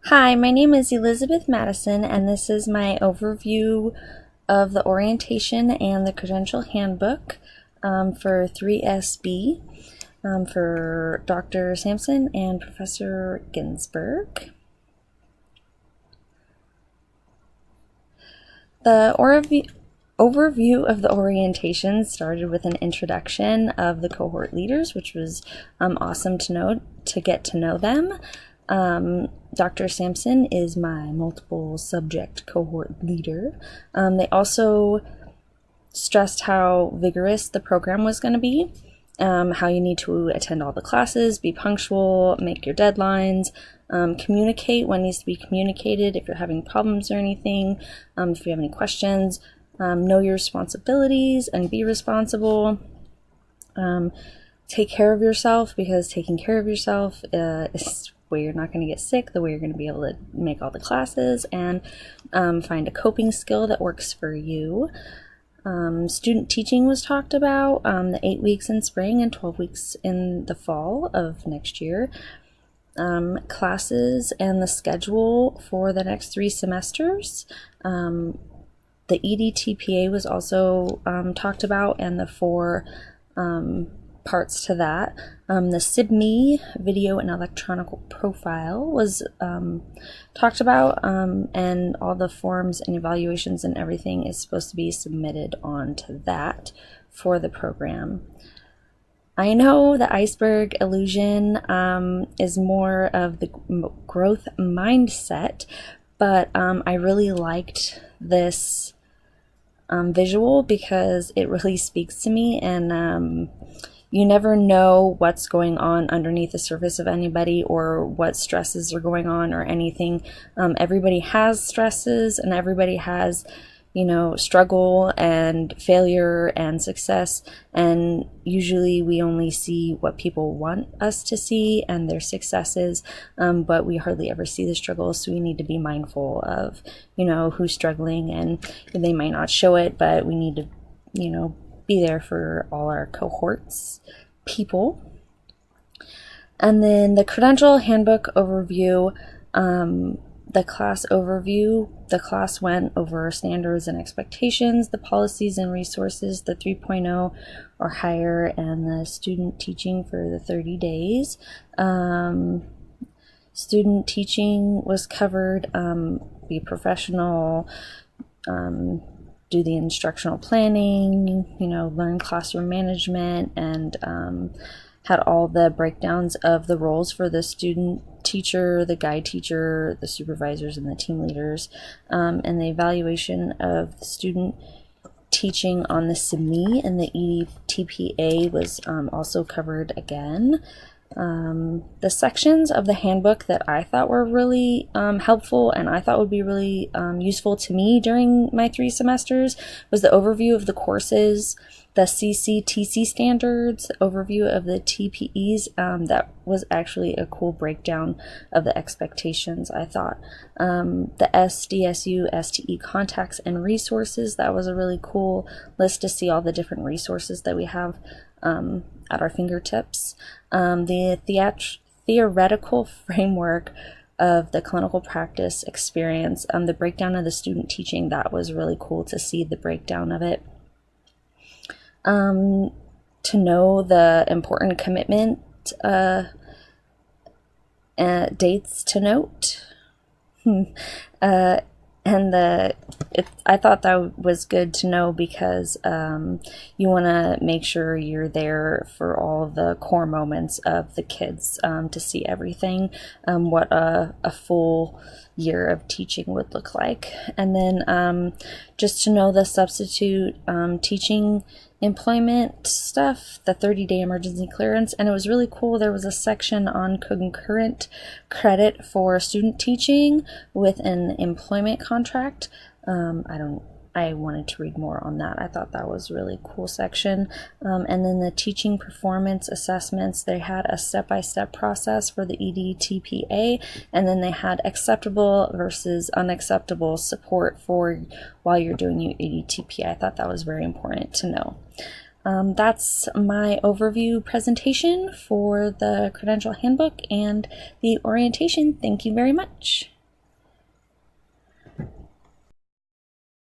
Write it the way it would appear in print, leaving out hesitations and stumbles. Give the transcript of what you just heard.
Hi, my name is Elizabeth Madison, and this is my overview of the orientation and the credential handbook for 3SB for Dr. Sampson and Professor Ginsberg. The overview of the orientation started with an introduction of the cohort leaders, which was awesome to get to know them. Dr. Sampson is my multiple subject cohort leader. They also stressed how vigorous the program was going to be, how you need to attend all the classes, be punctual, make your deadlines, communicate when needs to be communicated if you're having problems or anything, if you have any questions, know your responsibilities and be responsible. Take care of yourself, because taking care of yourself is the way you're not going to get sick, the way you're going to be able to make all the classes, and find a coping skill that works for you. Student teaching was talked about, the 8 weeks in spring and 12 weeks in the fall of next year. Classes and the schedule for the next 3 semesters. The EDTPA was also talked about, and the 4 parts to that. The SIBME video and electronic profile was talked about, and all the forms and evaluations and everything is supposed to be submitted onto that for the program. I know the iceberg illusion is more of the growth mindset, but I really liked this visual because it really speaks to me, and you never know what's going on underneath the surface of anybody, or what stresses are going on or anything. Everybody has stresses, and everybody has, struggle and failure and success, and usually we only see what people want us to see and their successes, but we hardly ever see the struggles, so we need to be mindful of, who's struggling, and they might not show it, but we need to, be there for all our cohorts people. And then the credential handbook overview, the class overview, the class went over standards and expectations, the policies and resources, the 3.0 or higher, and the student teaching for the 30 days. Student teaching was covered, be professional, do the instructional planning, learn classroom management, and had all the breakdowns of the roles for the student teacher, the guide teacher, the supervisors, and the team leaders, and the evaluation of the student teaching on the SIBME and the EDTPA was also covered again. The sections of the handbook that I thought were really helpful and I thought would be really useful to me during my 3 semesters was the overview of the courses, the CCTC standards, the overview of the TPEs. That was actually a cool breakdown of the expectations, I thought. The SDSU, STE contacts and resources, that was a really cool list to see all the different resources that we have at our fingertips. The theoretical framework of the clinical practice experience, the breakdown of the student teaching, that was really cool to see the breakdown of it. To know the important commitment dates to note. And I thought that was good to know because you want to make sure you're there for all the core moments of the kids, to see everything, what a full year of teaching would look like. And then just to know the substitute teaching employment stuff, the 30-day emergency clearance, and it was really cool. There was a section on concurrent credit for student teaching with an employment contract. I wanted to read more on that. I thought that was a really cool section. And then the teaching performance assessments, they had a step-by-step process for the EDTPA, and then they had acceptable versus unacceptable support for while you're doing your EDTPA. I thought that was very important to know. That's my overview presentation for the credential handbook and the orientation. Thank you very much.